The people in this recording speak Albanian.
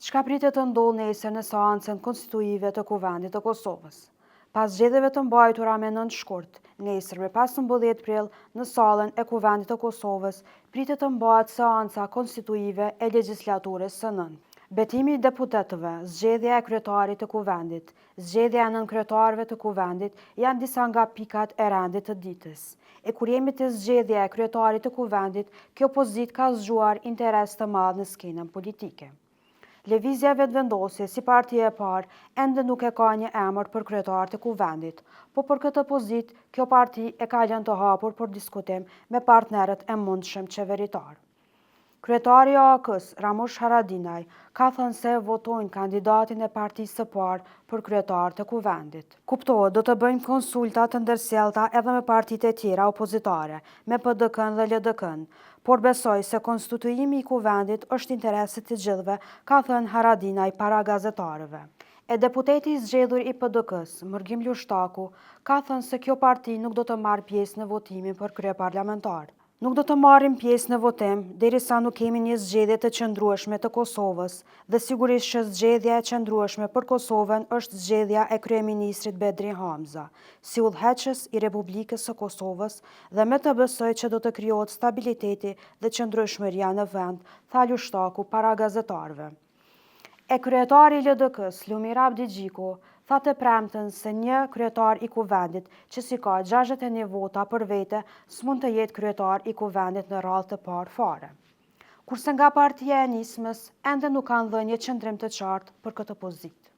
Çka pritet të ndodhë nesër në seancën konstituive të Kuvendit të Kosovës? Pas zgjedhjeve të mbajtura me 9 shkurt, nesër me 15 prill në sallën e Kuvendit të Kosovës pritet të mbahet seanca konstituive e legjislaturës së nëntë. Betimi i deputetëve, zgjedhja e kryetarit të Kuvendit, zgjedhja e nënkretarëve të Kuvendit janë disa nga pikat e rendit të ditës. E kur jemi te zgjedhja e kryetarit të Kuvendit, kjo pozitë ka zgjuar interes të madh në skenën politike. Lëvizja vetëvendosje si partia e parë ende nuk e ka një emër për kryetar të Kuvendit, po për këtë pozitë kjo parti e ka lënë të hapur për diskutim me partnerët e mundshëm qeveritar. Kryetari i AK-s, Ramush Haradinaj, ka thënë se votojnë kandidatin e partisë së parë për kryetar të Kuvendit. Kuptohet, do të bëjmë konsulta të ndërsjellta edhe me partitë e tjera opozitare, me PDK-n dhe LDK-n, por besoj se konstituimi i Kuvendit është interesit të gjithëve, ka thënë Haradinaj para gazetarëve. E deputeti i zgjedhur i PDK-s, Mërgjim Lushtaku, ka thënë se kjo parti nuk do të marrë pjesë në votimin për kryeparlamentar. Nuk do të marrim pjesë në votim derisa nuk kemi një zgjedhje të qëndrueshme të Kosovës dhe sigurisht që zgjedhja e qëndrueshme për Kosovën është zgjedhja e kryeministrit Bedri Hamza, si udhëheqës i Republikës së Kosovës dhe me të besoj që do të krijohet stabiliteti dhe qëndrueshmëria në vend, tha Lushtaku para gazetarëve. E kryetari i LDK-s, Lumir Abdigjiku, tha të premten se një kryetar i Kuvendit që si ka 61 vota për vete s'mund të jetë kryetar i Kuvendit në radhë të parë fare. Kurse nga partia e nismës ende nuk kanë dhënë një qëndrim të qartë për këtë pozitë.